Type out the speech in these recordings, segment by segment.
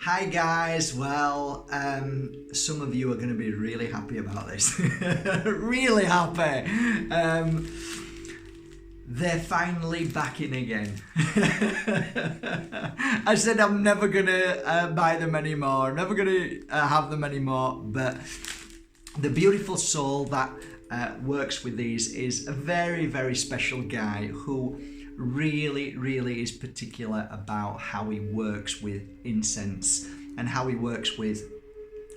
Hi guys, well, some of you are going to be really happy about this. Really happy. They're finally back in again. I said I'm never going to buy them anymore, never going to have them anymore, but the beautiful soul that works with these is a very, very special guy who really is particular about how he works with incense and how he works with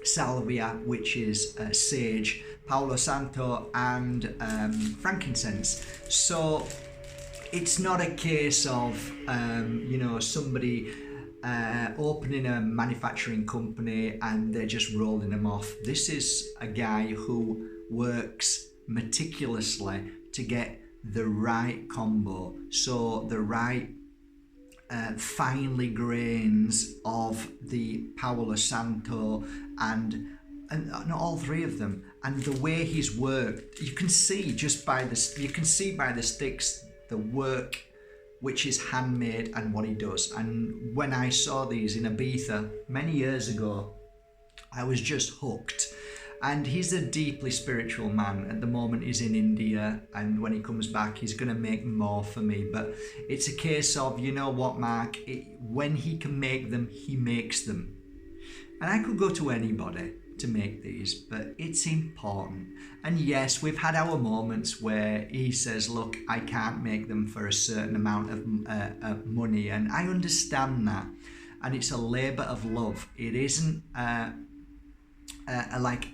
salvia, which is sage, Palo Santo, and frankincense. So it's not a case of somebody opening a manufacturing company and they're just rolling them off. This is a guy who works meticulously to get the right combo, so the right finely grains of the Palo Santo and all three of them, and the way he's worked, you can see by the sticks the work which is handmade and what he does. And when I saw these in Ibiza many years ago, I was just hooked. And he's a deeply spiritual man. At the moment he's in India, and when he comes back he's going to make more for me. But it's a case of, you know what, Mark, when he can make them, he makes them. And I could go to anybody to make these, but it's important. And yes, we've had our moments where he says, look, I can't make them for a certain amount of money, and I understand that. And it's a labour of love. It isn't like...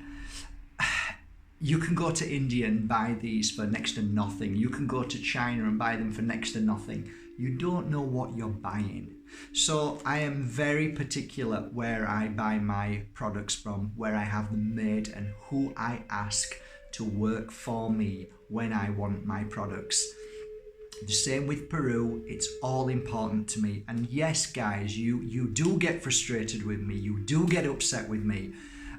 You can go to India and buy these for next to nothing. You can go to China and buy them for next to nothing. You don't know what you're buying. So I am very particular where I buy my products from, where I have them made, and who I ask to work for me when I want my products. The same with Peru. It's all important to me. And yes, guys, you do get frustrated with me. You do get upset with me.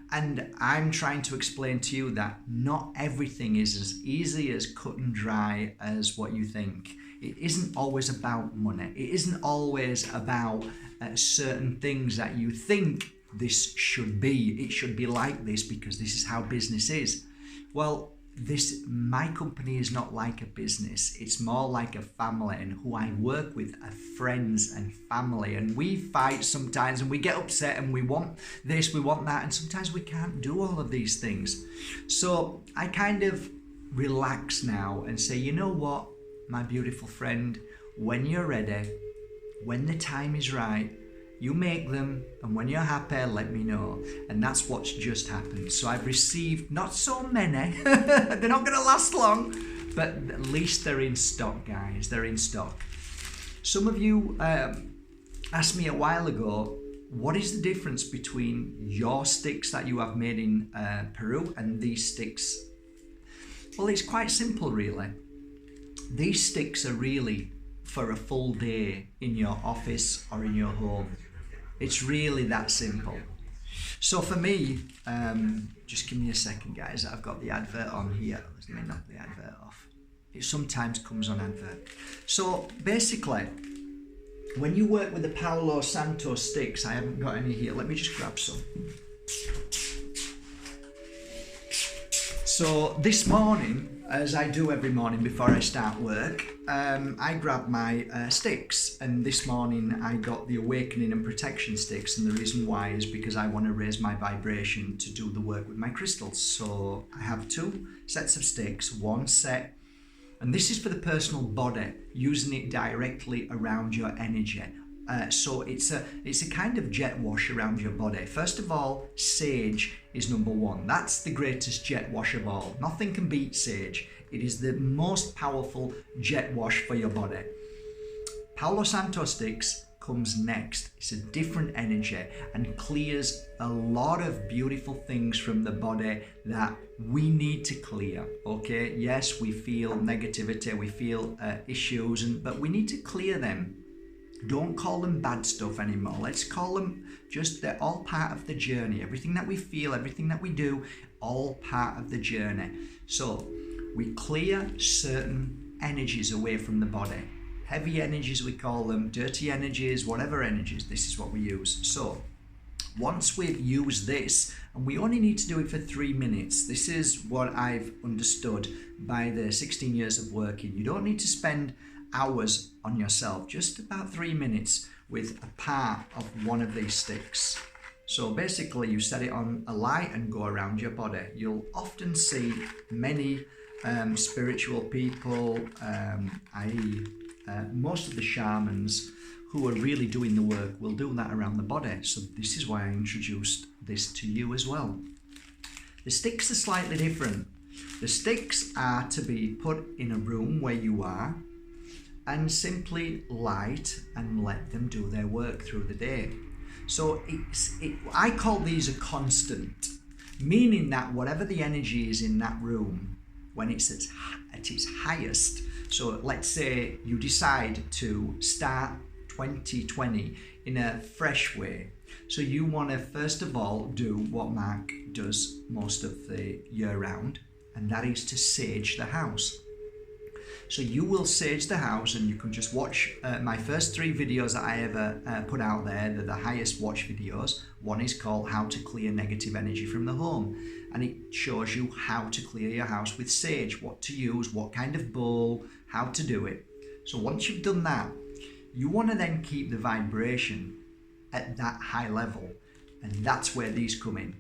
And I'm trying to explain to you that not everything is as easy as cut and dry as what you think. It isn't always about money. It isn't always about certain things that you think this should be. It should be like this because this is how business is. Well, my company is not like a business. It's more like a family, and who I work with are friends and family, and we fight sometimes and we get upset and we want this, we want that, and sometimes we can't do all of these things. So I kind of relax now and say, you know what, my beautiful friend, when you're ready, when the time is right, you make them, and when you're happy, let me know. And that's what's just happened. So I've received not so many, they're not going to last long, but at least they're in stock, guys. They're in stock. Some of you asked me a while ago, what is the difference between your sticks that you have made in Peru and these sticks? Well, it's quite simple, really. These sticks are really for a full day in your office or in your home. It's really that simple. So for me, just give me a second, guys. I've got the advert on here. Let me knock the advert off. It sometimes comes on advert. So basically, when you work with the Palo Santo sticks, I haven't got any here. Let me just grab some. So this morning, as I do every morning before I start work, I grab my sticks, and this morning I got the Awakening and Protection sticks, and the reason why is because I want to raise my vibration to do the work with my crystals. So I have 2 sets of sticks, one set, and this is for the personal body, using it directly around your energy. So it's a kind of jet wash around your body. First of all, sage is number 1. That's the greatest jet wash of all. Nothing can beat sage. It is the most powerful jet wash for your body. Palo Santo sticks comes next. It's a different energy and clears a lot of beautiful things from the body that we need to clear. Okay, yes, we feel negativity, we feel issues, but we need to clear them. Don't call them bad stuff anymore. Let's call them just, they're all part of the journey. Everything that we feel, everything that we do, all part of the journey. So we clear certain energies away from the body. Heavy energies, we call them, dirty energies, whatever energies, this is what we use. So Once we've used this, and we only need to do it for 3 minutes. This is what I've understood by the 16 years of working. You don't need to spend hours on yourself, just about 3 minutes with a part of one of these sticks. So basically you set it on a light and go around your body. You'll often see many spiritual people, i.e. Most of the shamans who are really doing the work will do that around the body. So this is why I introduced this to you as well. The sticks are slightly different. The sticks are to be put in a room where you are and simply light and let them do their work through the day. So I call these a constant, meaning that whatever the energy is in that room, when it's at its highest, so let's say you decide to start 2020 in a fresh way. So you want to first of all do what Mark does most of the year round, and that is to sage the house. So you will sage the house, and you can just watch my first 3 videos that I ever put out there. They're the highest watch videos. One is called How to Clear Negative Energy from the Home, and it shows you how to clear your house with sage, what to use, what kind of bowl, how to do it. So once you've done that, you want to then keep the vibration at that high level, and that's where these come in.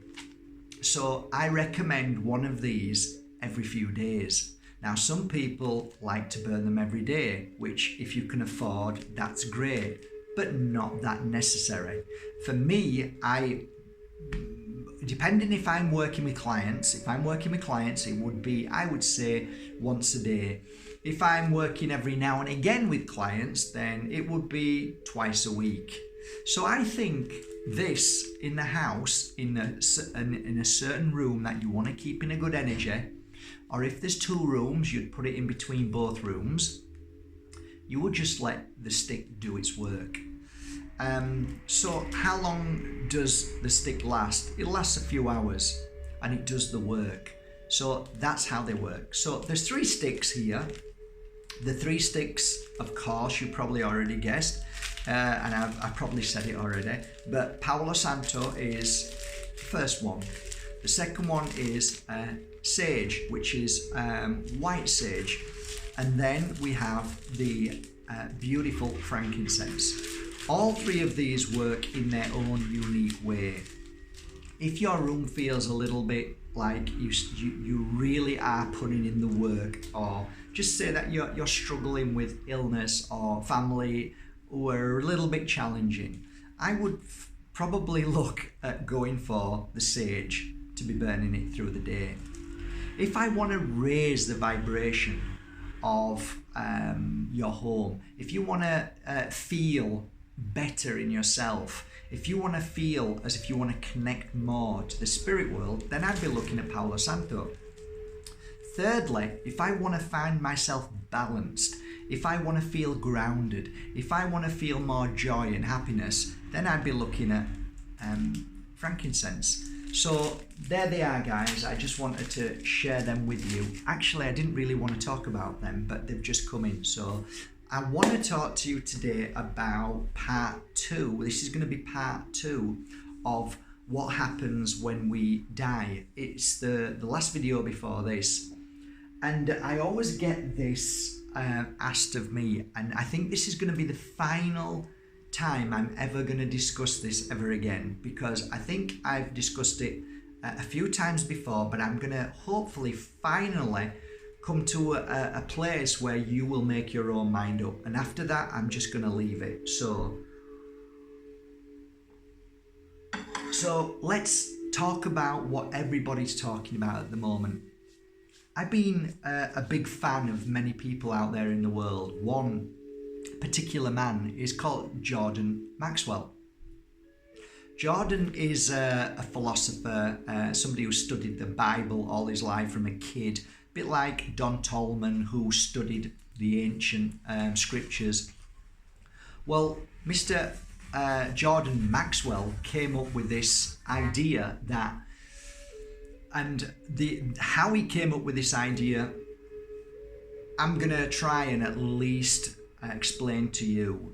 So I recommend one of these every few days. Now, some people like to burn them every day, which if you can afford, that's great, but not that necessary. For me, depending if I'm working with clients, it would be, I would say, once a day. If I'm working every now and again with clients, then it would be twice a week. So I think this in the house, in a certain room that you want to keep in a good energy, or if there's 2 rooms, you'd put it in between both rooms. You would just let the stick do its work. So how long does the stick last? It lasts a few hours and it does the work. So that's how they work. So there's 3 sticks here. The 3 sticks, of course, you probably already guessed, and I've probably said it already, but Palo Santo is the first one. The second one is sage, which is white sage. And then we have the beautiful frankincense. All 3 of these work in their own unique way. If your room feels a little bit like you really are putting in the work, or just say that you're struggling with illness or family who are a little bit challenging, I would probably look at going for the sage to be burning it through the day. If I want to raise the vibration of your home, if you want to feel better in yourself, if you want to feel as if you want to connect more to the spirit world, then I'd be looking at Palo Santo. Thirdly, if I want to find myself balanced, if I want to feel grounded, if I want to feel more joy and happiness, then I'd be looking at frankincense. So there they are, guys. I just wanted to share them with you. Actually, I didn't really want to talk about them, but they've just come in. So I want to talk to you today about part 2. This is going to be part 2 of what happens when we die. It's the last video before this. And I always get this asked of me, and I think this is going to be the final time I'm ever going to discuss this ever again, because I think I've discussed it a few times before, but I'm going to hopefully finally come to a place where you will make your own mind up, and after that I'm just going to leave it. So let's talk about what everybody's talking about at the moment. I've been a big fan of many people out there in the world. One particular man is called Jordan Maxwell. Jordan is a philosopher, somebody who studied the Bible all his life from a kid, a bit like Don Tolman, who studied the ancient scriptures. Well, Mr. Jordan Maxwell came up with this idea that, and how he came up with this idea, I'm going to try and at least explain to you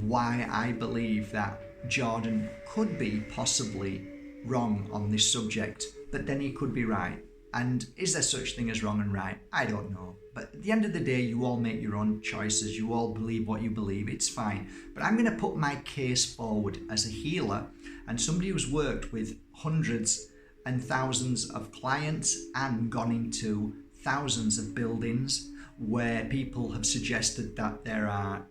why I believe that Jordan could be possibly wrong on this subject, but then he could be right. And is there such thing as wrong and right? I don't know. But at the end of the day, you all make your own choices. You all believe what you believe. It's fine. But I'm going to put my case forward as a healer and somebody who's worked with hundreds and thousands of clients and gone into thousands of buildings where people have suggested that there are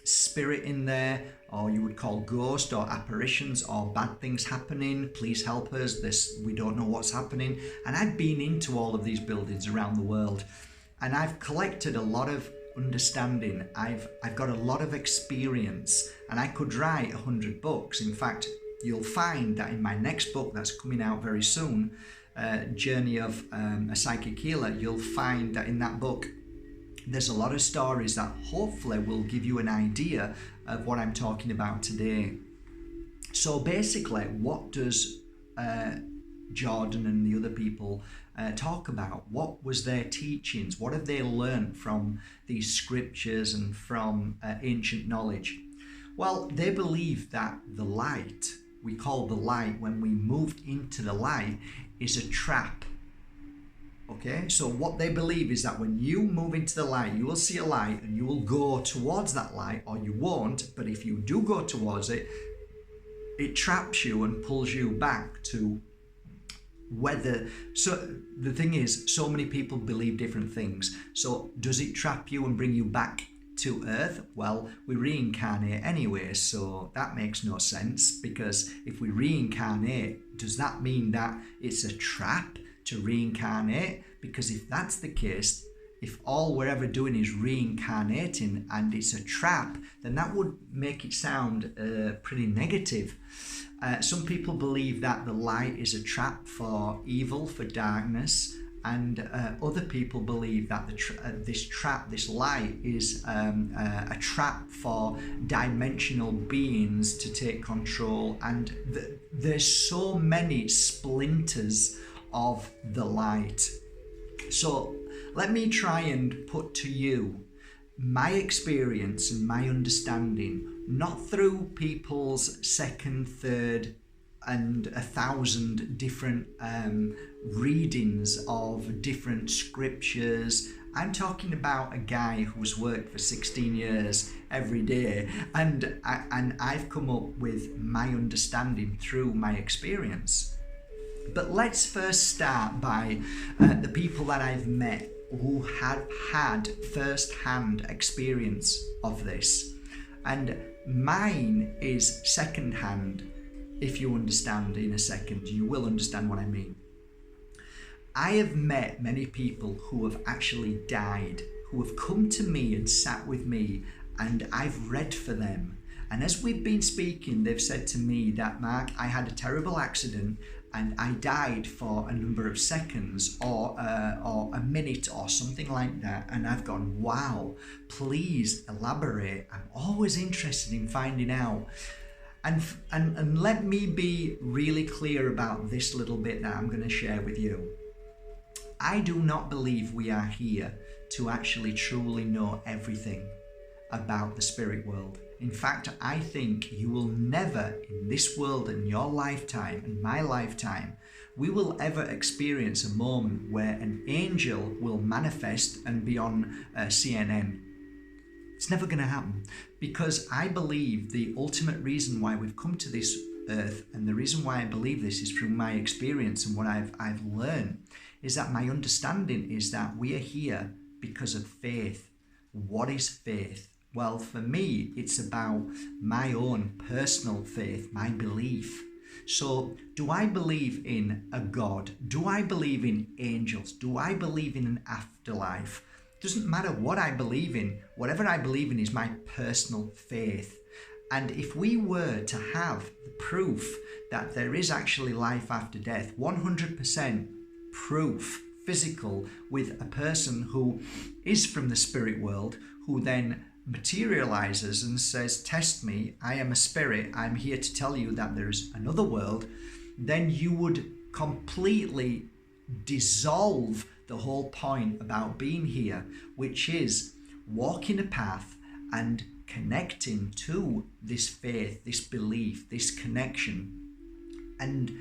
spirit in there, or you would call ghost or apparitions or bad things happening. Please help us. We don't know what's happening. And I've been into all of these buildings around the world, and I've collected a lot of understanding. I've got a lot of experience, and I could write 100 books. In fact, you'll find that in my next book that's coming out very soon, Journey of a Psychic Healer, you'll find that in that book there's a lot of stories that hopefully will give you an idea of what I'm talking about today. So basically, what does Jordan and the other people talk about? What was their teachings? What have they learned from these scriptures and from ancient knowledge? Well, they believe that the light, we call the light, when we moved into the light, is a trap. Okay, so what they believe is that when you move into the light, you will see a light and you will go towards that light, or you won't. But if you do go towards it, it traps you and pulls you back to whether. So the thing is, so many people believe different things. So does it trap you and bring you back to Earth? Well, we reincarnate anyway, so that makes no sense, because if we reincarnate, does that mean that it's a trap to reincarnate? Because if that's the case, if all we're ever doing is reincarnating and it's a trap, then that would make it sound pretty negative. Some people believe that the light is a trap for evil, for darkness, and other people believe that this light is a trap for dimensional beings to take control. And there's so many splinters of the light. So let me try and put to you my experience and my understanding, not through people's second, third, and 1,000 different readings of different scriptures. I'm talking about a guy who's worked for 16 years every day, and I've come up with my understanding through my experience. But let's first start by the people that I've met who have had first-hand experience of this. And mine is second-hand. If you understand in a second, you will understand what I mean. I have met many people who have actually died, who have come to me and sat with me, and I've read for them. And as we've been speaking, they've said to me that, Mark, I had a terrible accident and I died for a number of seconds or a minute or something like that. And I've gone, wow, please elaborate. I'm always interested in finding out. And let me be really clear about this little bit that I'm going to share with you. I do not believe we are here to actually truly know everything about the spirit world. In fact, I think you will never in this world, in your lifetime and my lifetime, we will ever experience a moment where an angel will manifest and be on CNN. It's never going to happen, because I believe the ultimate reason why we've come to this earth, and the reason why I believe this is through my experience and what I've learned, is that my understanding is that we are here because of faith. What is faith? Well, for me, it's about my own personal faith, my belief. So, do I believe in a God? Do I believe in angels? Do I believe in an afterlife? Doesn't matter what I believe in. Whatever I believe in is my personal faith. And if we were to have the proof that there is actually life after death, 100% proof, physical, with a person who is from the spirit world, who then materializes and says, test me, I am a spirit, I'm here to tell you that there's another world, then you would completely dissolve the whole point about being here, which is walking a path and connecting to this faith, this belief, this connection, and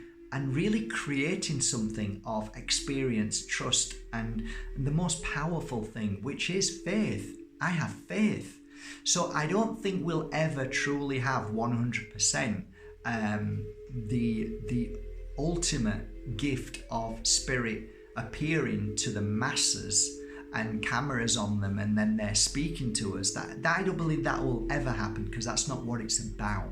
really creating something of experience, trust, and the most powerful thing, which is faith. I have faith. So I don't think we'll ever truly have 100% the ultimate gift of spirit appearing to the masses and cameras on them, and then they're speaking to us. That I don't believe that will ever happen, because that's not what it's about.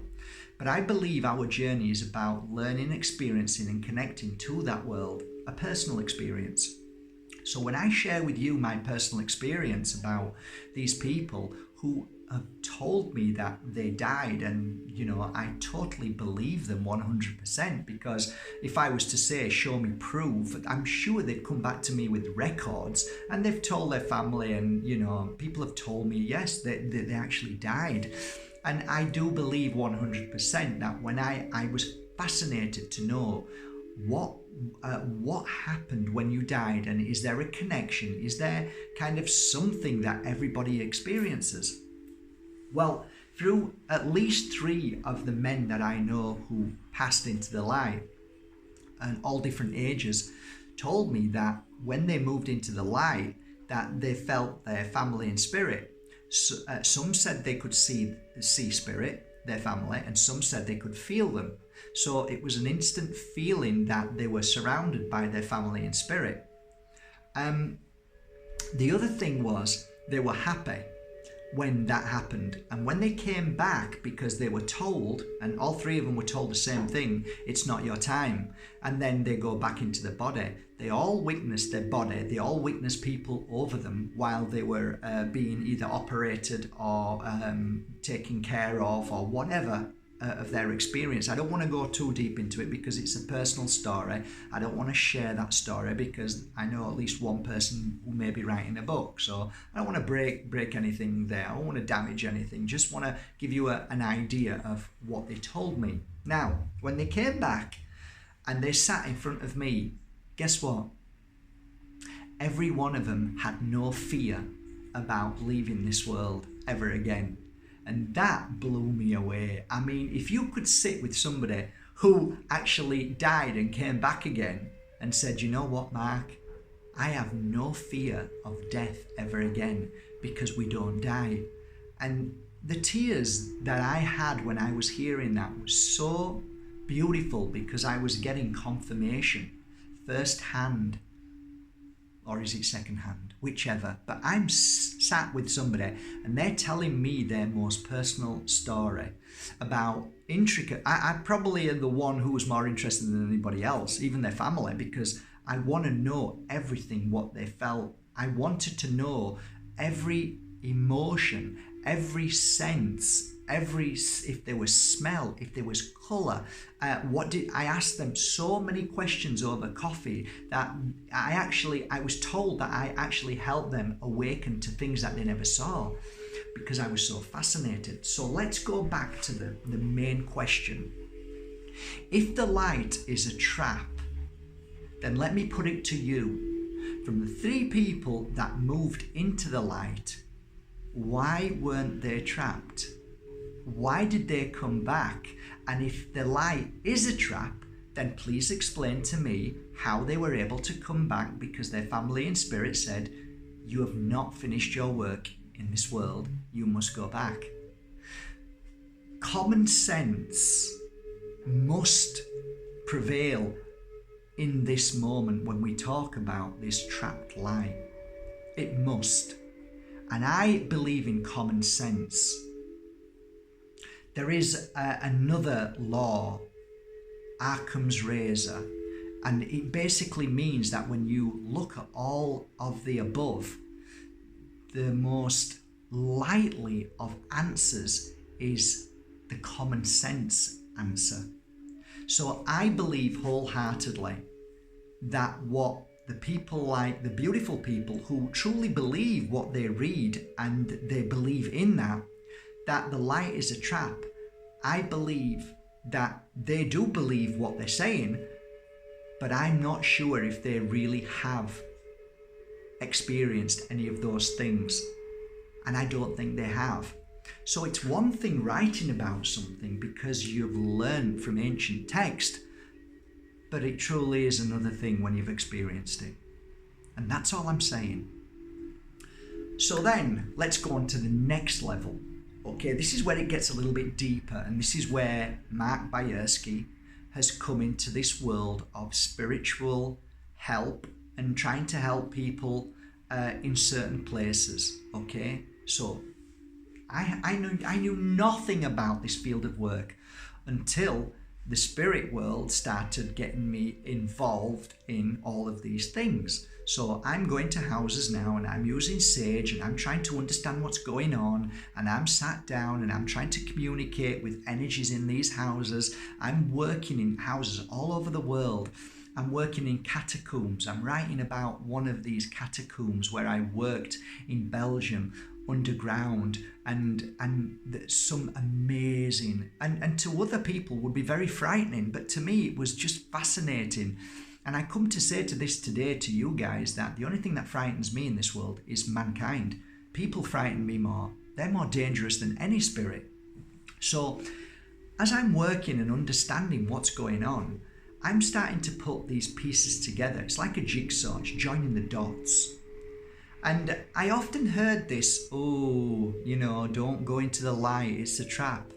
But I believe our journey is about learning, experiencing, and connecting to that world, a personal experience. So when I share with you my personal experience about these people who have told me that they died, and I totally believe them 100%, because if I was to say, show me proof, I'm sure they'd come back to me with records, and they've told their family, and people have told me, yes, they actually died. And I do believe 100% that when I was fascinated to know what happened when you died, and is there a connection? Is there kind of something that everybody experiences? Well, through at least 3 of the men that I know who passed into the light, and all different ages, told me that when they moved into the light, that they felt their family in spirit. So, some said they could see spirit, their family, and some said they could feel them. So it was an instant feeling that they were surrounded by their family in spirit. The other thing was they were happy when that happened. And when they came back, because they were told, and all 3 of them were told the same thing, it's not your time. And then they go back into the body. They all witnessed their body. They all witnessed people over them while they were being either operated or taken care of, or whatever of their experience. I don't want to go too deep into it because it's a personal story. I don't want to share that story because I know at least one person who may be writing a book. So I don't want to break anything there. I don't want to damage anything. Just want to give you an idea of what they told me. Now, when they came back and they sat in front of me, guess what? Every one of them had no fear about leaving this world ever again. And that blew me away. I mean, if you could sit with somebody who actually died and came back again and said, you know what, Mark, I have no fear of death ever again because we don't die. And the tears that I had when I was hearing that was so beautiful, because I was getting confirmation firsthand, or is it secondhand, whichever, but I'm sat with somebody and they're telling me their most personal story about intricate. I probably am the one who was more interested than anybody else, even their family, because I want to know everything, what they felt. I wanted to know every emotion, every sense, if there was smell, if there was colour. I asked them so many questions over coffee that I was told that I actually helped them awaken to things that they never saw, because I was so fascinated. So let's go back to the main question. If the light is a trap, then let me put it to you, from the 3 people that moved into the light, why weren't they trapped? Why did they come back? And if the light is a trap, then please explain to me how they were able to come back, because their family in spirit said, you have not finished your work in this world, you must go back. Common sense must prevail in this moment when we talk about this trapped light. It must. And I believe in common sense. There is another law, Occam's razor, and it basically means that when you look at all of the above, the most likely of answers is the common sense answer. So I believe wholeheartedly that what the people, like the beautiful people who truly believe what they read and they believe in that the light is a trap, I believe that they do believe what they're saying, but I'm not sure if they really have experienced any of those things. And I don't think they have. So it's one thing writing about something because you've learned from ancient text, but it truly is another thing when you've experienced it. And that's all I'm saying. So then, let's go on to the next level. Okay, this is where it gets a little bit deeper, and this is where Mark Bajerski has come into this world of spiritual help and trying to help people in certain places. Okay, so I knew nothing about this field of work until the spirit world started getting me involved in all of these things. So I'm going to houses now and I'm using sage and I'm trying to understand what's going on, and I'm sat down and I'm trying to communicate with energies in these houses. I'm working in houses all over the world. I'm working in catacombs. I'm writing about one of these catacombs where I worked in Belgium underground, and some amazing, and to other people would be very frightening, but to me it was just fascinating. And I come to say to this today to you guys that the only thing that frightens me in this world is mankind. People frighten me more. They're more dangerous than any spirit. So as I'm working and understanding what's going on, I'm starting to put these pieces together. It's like a jigsaw, it's joining the dots. And I often heard this, don't go into the light, it's a trap.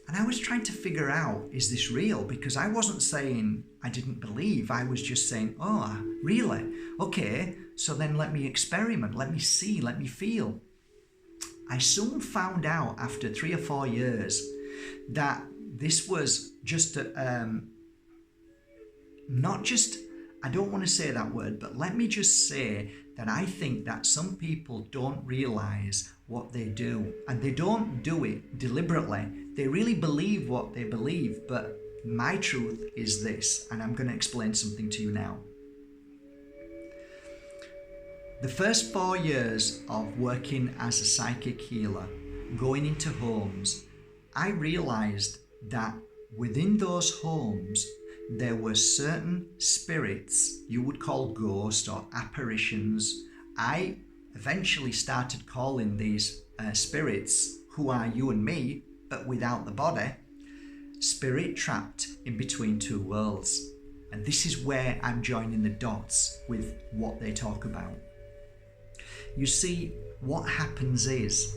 And I was trying to figure out, is this real? Because I wasn't saying I didn't believe, I was just saying, oh, really? Okay, so then let me experiment, let me see, let me feel. I soon found out after 3 or 4 years that this was just, not just, I don't want to say that word, but let me just say that I think that some people don't realize what they do, and they don't do it deliberately. They really believe what they believe, but my truth is this, and I'm going to explain something to you now. The first 4 years of working as a psychic healer, going into homes, I realized that within those homes, there were certain spirits you would call ghosts or apparitions. I eventually started calling these spirits, who are you and me, but without the body, spirit trapped in between two worlds. And this is where I'm joining the dots with what they talk about. You see, what happens is,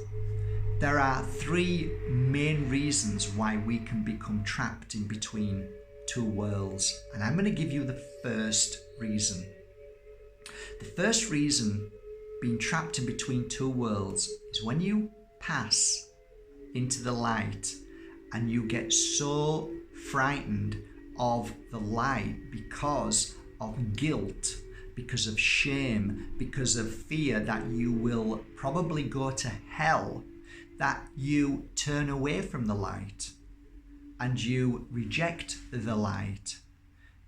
there are 3 main reasons why we can become trapped in between two worlds, and I'm going to give you the first reason. The first reason being trapped in between two worlds is when you pass into the light and you get so frightened of the light because of guilt, because of shame, because of fear that you will probably go to hell, that you turn away from the light and you reject the light.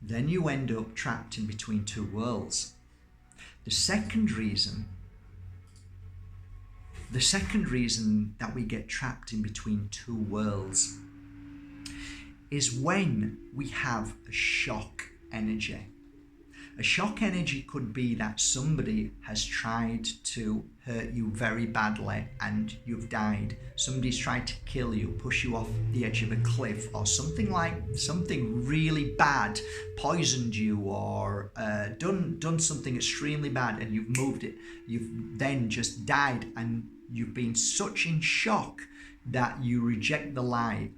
Then you end up trapped in between two worlds. The second reason that we get trapped in between two worlds is when we have a shock energy. A shock energy could be that somebody has tried to hurt you very badly and you've died. Somebody's tried to kill you, push you off the edge of a cliff, or something really bad, poisoned you, or done something extremely bad, and you've moved it. You've then just died and you've been such in shock that you reject the light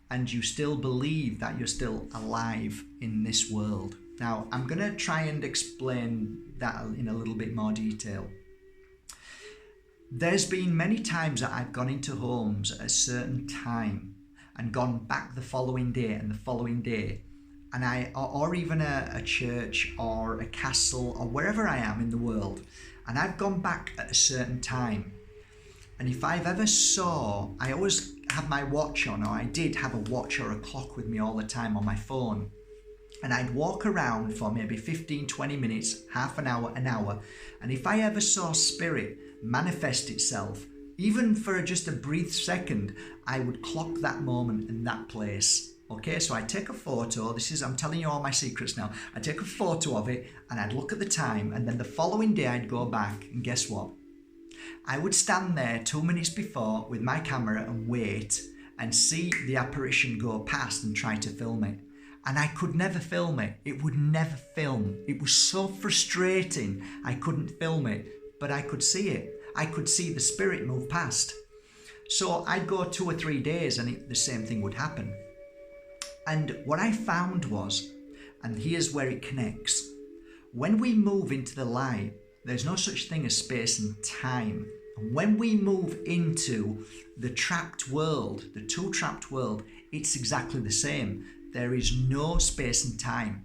and you still believe that you're still alive in this world. Now, I'm going to try and explain that in a little bit more detail. There's been many times that I've gone into homes at a certain time and gone back the following day and the following day, and or even a church or a castle or wherever I am in the world, and I've gone back at a certain time. And if I've ever I always have my watch on, or I did have a watch or a clock with me all the time on my phone. And I'd walk around for maybe 15, 20 minutes, half an hour. And if I ever saw spirit manifest itself, even for just a brief second, I would clock that moment in that place. Okay, so I take a photo. I'm telling you all my secrets now. I take a photo of it and I'd look at the time, and then the following day I'd go back, and guess what? I would stand there 2 minutes before with my camera and wait and see the apparition go past and try to film it. And I could never film it. It would never film. It was so frustrating. I couldn't film it, but I could see it. I could see the spirit move past. So I'd go 2 or 3 days and the same thing would happen. And what I found was, and here's where it connects, when we move into the light, there's no such thing as space and time. And when we move into the trapped world, the two-trapped world, it's exactly the same. There is no space and time.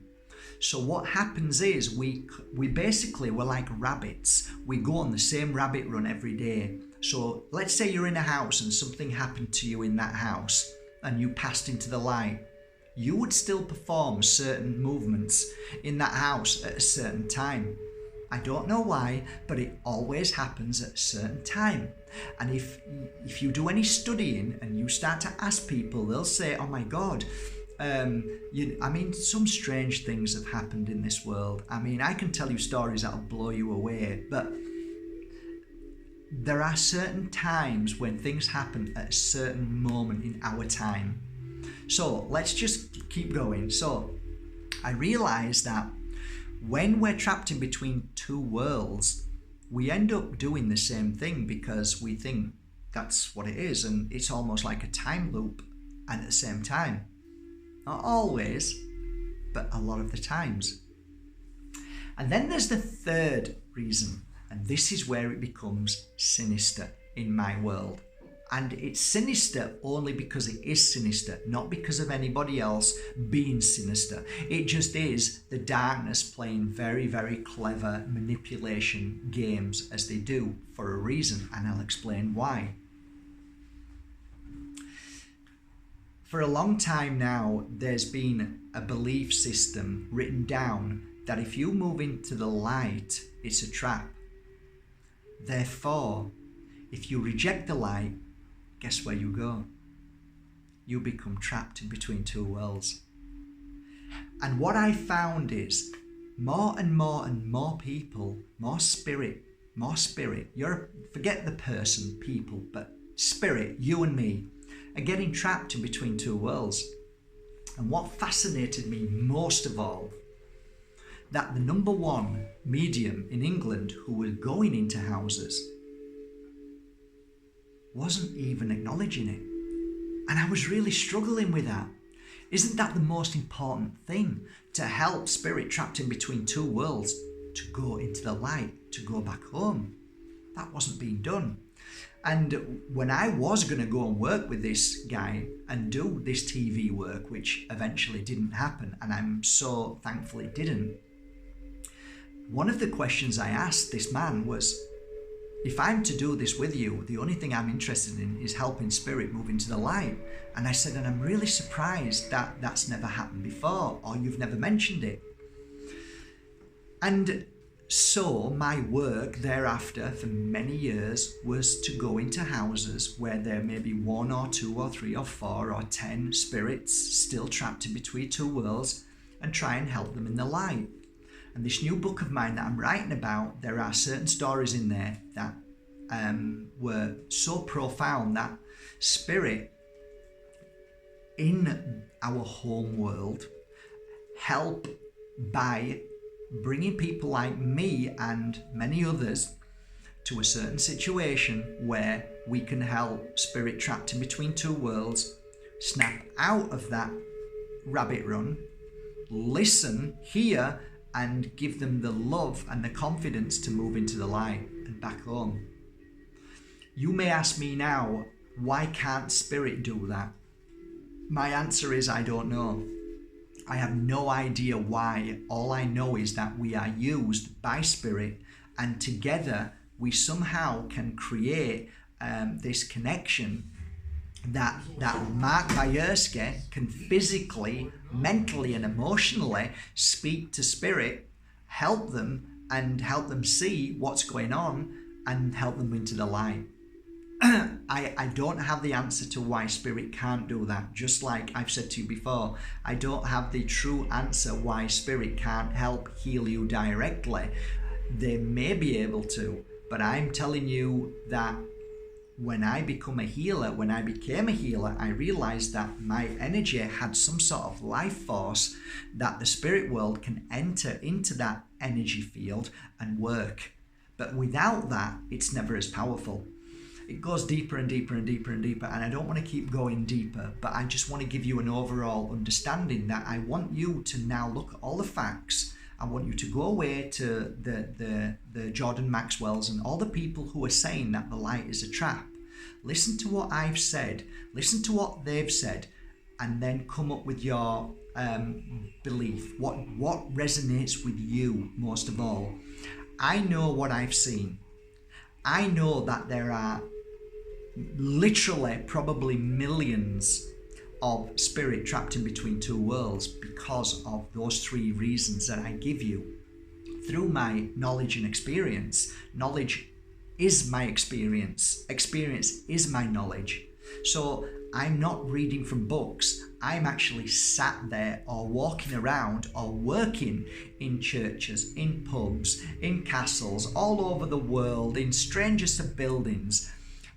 So what happens is we basically, we're like rabbits. We go on the same rabbit run every day. So let's say you're in a house and something happened to you in that house and you passed into the light. You would still perform certain movements in that house at a certain time. I don't know why, but it always happens at a certain time. And if you do any studying and you start to ask people, they'll say, oh my God, some strange things have happened in this world. I mean, I can tell you stories that'll blow you away, but there are certain times when things happen at a certain moment in our time. So let's just keep going. So I realized that when we're trapped in between two worlds, we end up doing the same thing because we think that's what it is, and it's almost like a time loop. And at the same time, not always, but a lot of the times. And then there's the third reason, and this is where it becomes sinister in my world. And it's sinister only because it is sinister, not because of anybody else being sinister. It just is the darkness playing very, very clever manipulation games as they do for a reason, and I'll explain why. For a long time now, there's been a belief system written down that if you move into the light, it's a trap. Therefore, if you reject the light, guess where you go? You become trapped in between two worlds. And what I found is more and more and more people, more spirit, forget the person, people, but spirit, you and me, are getting trapped in between two worlds. And what fascinated me most of all, that the number one medium in England who was going into houses wasn't even acknowledging it. And I was really struggling with that. Isn't that the most important thing? To help spirit trapped in between two worlds to go into the light, to go back home. That wasn't being done. And when I was going to go and work with this guy and do this TV work, which eventually didn't happen, and I'm so thankful it didn't, one of the questions I asked this man was, if I'm to do this with you, the only thing I'm interested in is helping spirit move into the light. And I said, and I'm really surprised that that's never happened before, or you've never mentioned it. And so my work thereafter for many years was to go into houses where there may be 1 or 2 or 3 or 4 or 10 spirits still trapped in between two worlds and try and help them in the light. And this new book of mine that I'm writing about, there are certain stories in there that were so profound that spirit in our home world help by bringing people like me and many others to a certain situation where we can help spirit trapped in between two worlds snap out of that rabbit run, listen, hear, and give them the love and the confidence to move into the light and back home. You may ask me now, why can't spirit do that? My answer is I don't know. I have no idea why. All I know is that we are used by spirit, and together we somehow can create this connection that Mark Bajerski can physically, mentally and emotionally speak to spirit, help them and help them see what's going on and help them into the light. I don't have the answer to why spirit can't do that. Just like I've said to you before, I don't have the true answer why spirit can't help heal you directly. They may be able to, But I'm telling you that when I became a healer, I realized that my energy had some sort of life force that the spirit world can enter into that energy field and work. But without that, it's never as powerful. It goes deeper and deeper and deeper and deeper, and I don't want to keep going deeper, but I just want to give you an overall understanding that I want you to now look at all the facts. I want you to go away to the Jordan Maxwells and all the people who are saying that the light is a trap. Listen to what I've said, listen to what they've said, and then come up with your belief. What resonates with you most of all? I know what I've seen. I know that there are literally probably millions of spirit trapped in between two worlds because of those three reasons that I give you. Through my knowledge and experience, knowledge is my experience is my knowledge. So I'm not reading from books, I'm actually sat there or walking around or working in churches, in pubs, in castles, all over the world, in strangest of buildings,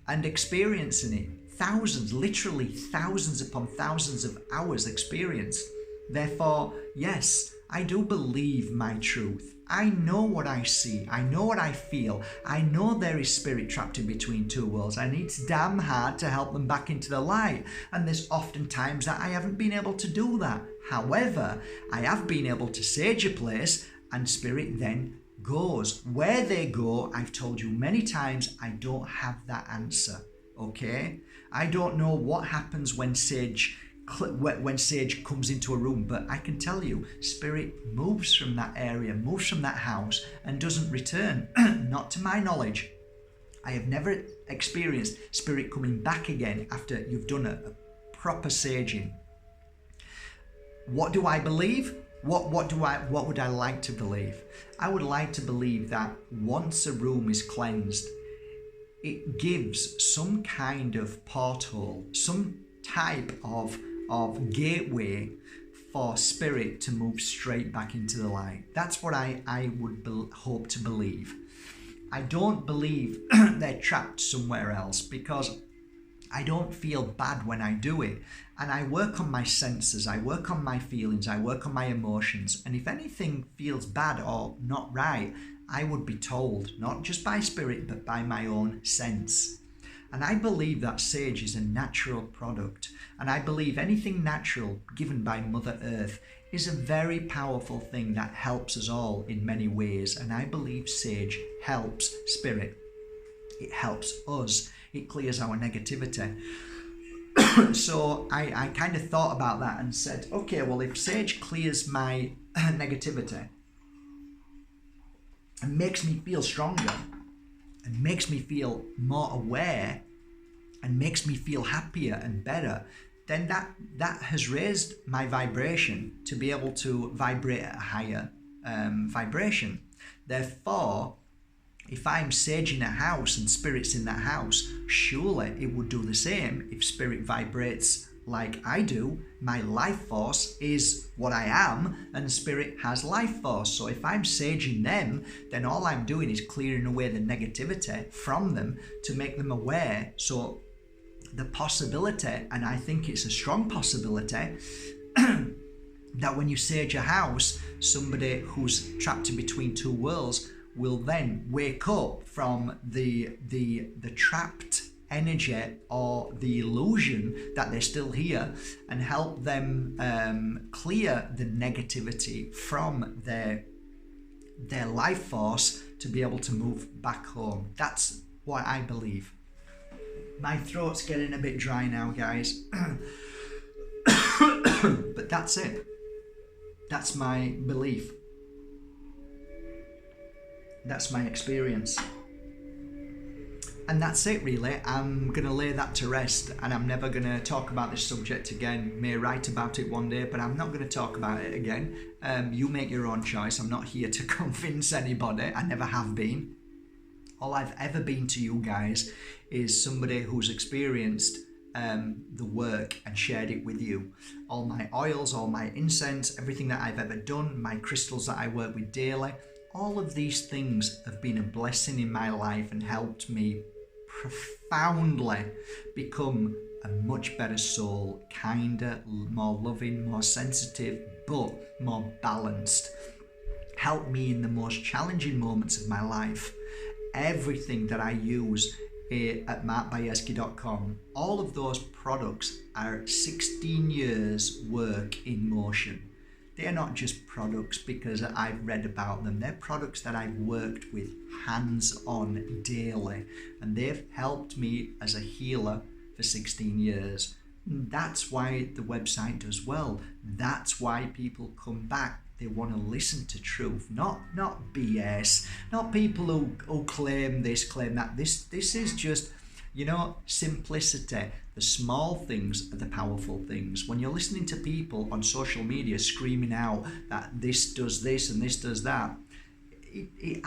and experiencing it. Thousands, literally thousands upon thousands of hours experience. Therefore, yes, I do believe my truth. I know what I see. I know what I feel. I know there is spirit trapped in between two worlds, and it's damn hard to help them back into the light. And there's often times that I haven't been able to do that. However, I have been able to sage a place, and spirit then goes. Where they go, I've told you many times, I don't have that answer. Okay? I don't know what happens when sage comes into a room, but I can tell you, spirit moves from that area, moves from that house, and doesn't return. Not to my knowledge. I have never experienced spirit coming back again after you've done a proper saging. What do I believe? What would I like to believe? I would like to believe that once a room is cleansed, it gives some kind of porthole, some type of gateway for spirit to move straight back into the light. That's what I would hope to believe. I don't believe they're trapped somewhere else, because I don't feel bad when I do it. And I work on my senses, I work on my feelings, I work on my emotions. And if anything feels bad or not right, I would be told, not just by spirit, but by my own sense. And I believe that sage is a natural product. And I believe anything natural given by Mother Earth is a very powerful thing that helps us all in many ways. And I believe sage helps spirit. It helps us. It clears our negativity. So I kind of thought about that and said, okay, well, if sage clears my negativity and makes me feel stronger and makes me feel more aware and makes me feel happier and better, then that has raised my vibration to be able to vibrate at a higher vibration. Therefore, if I'm saging a house and spirit's in that house, surely it would do the same if spirit vibrates like I do. My life force is what I am, and spirit has life force. So if I'm saging them, then all I'm doing is clearing away the negativity from them to make them aware. So the possibility, and I think it's a strong possibility, that when you sage a house, somebody who's trapped in between two worlds will then wake up from the trapped energy or the illusion that they're still here, and help them clear the negativity from their life force to be able to move back home. That's what I believe. My throat's getting a bit dry now, guys. But that's it. That's my belief. That's my experience. And that's it, really. I'm going to lay that to rest, and I'm never going to talk about this subject again. May write about it one day, but I'm not going to talk about it again. You make your own choice. I'm not here to convince anybody. I never have been. All I've ever been to you guys is somebody who's experienced the work and shared it with you. All my oils, all my incense, everything that I've ever done, my crystals that I work with daily, All of these things have been a blessing in my life and helped me profoundly become a much better soul, kinder, more loving, more sensitive, but more balanced. Helped me in the most challenging moments of my life. Everything that I use at markbajerski.com, all of those products are 16 years work in motion. They're not just products because I've read about them. They're products that I've worked with hands-on daily, and they've helped me as a healer for 16 years. That's why the website does well. That's why people come back. They want to listen to truth, not BS, not people who claim this, claim that. This is just, simplicity. The small things are the powerful things. When you're listening to people on social media screaming out that this does this and this does that, it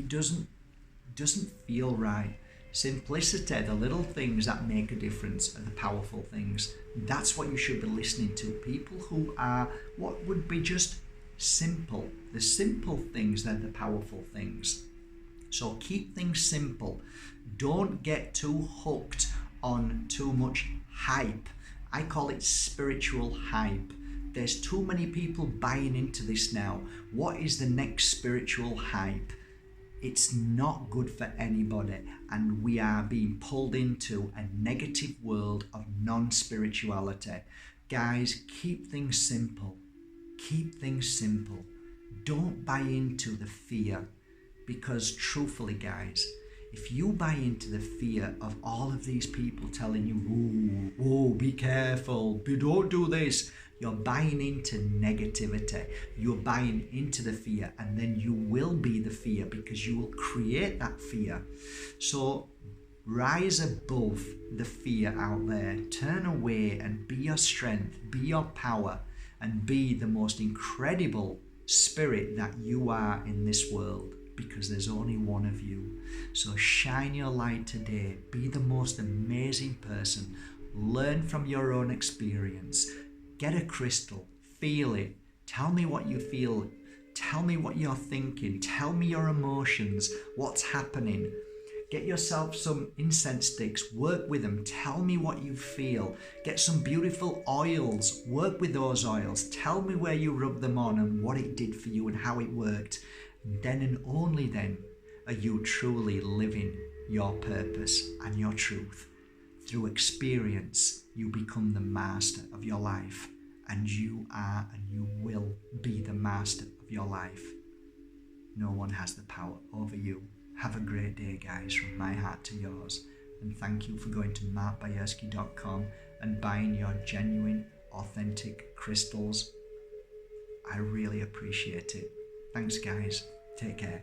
doesn't feel right. Simplicity, the little things that make a difference, are the powerful things. That's what you should be listening to. People who are what would be just simple. The simple things, they're the powerful things. So keep things simple. Don't get too hooked on too much hype. I call it spiritual hype. There's too many people buying into this now. What is the next spiritual hype? It's not good for anybody, and we are being pulled into a negative world of non-spirituality. Guys, keep things simple. Keep things simple. Don't buy into the fear, because truthfully, guys, if you buy into the fear of all of these people telling you, oh, be careful, don't do this, you're buying into negativity. You're buying into the fear, and then you will be the fear because you will create that fear. So rise above the fear out there. Turn away and be your strength, be your power, and be the most incredible spirit that you are in this world, because there's only one of you. So shine your light today. Be the most amazing person. Learn from your own experience. Get a crystal, feel it, tell me what you feel, tell me what you're thinking, tell me your emotions, what's happening. Get yourself some incense sticks, work with them, tell me what you feel. Get some beautiful oils, work with those oils, tell me where you rub them on and what it did for you and how it worked. Then and only then are you truly living your purpose and your truth. Through experience, you become the master of your life, and you are and you will be the master of your life. No one has the power over you. Have a great day, guys, from my heart to yours, and thank you for going to markbajerski.com and buying your genuine, authentic crystals. I really appreciate it. Thanks, guys. Take care.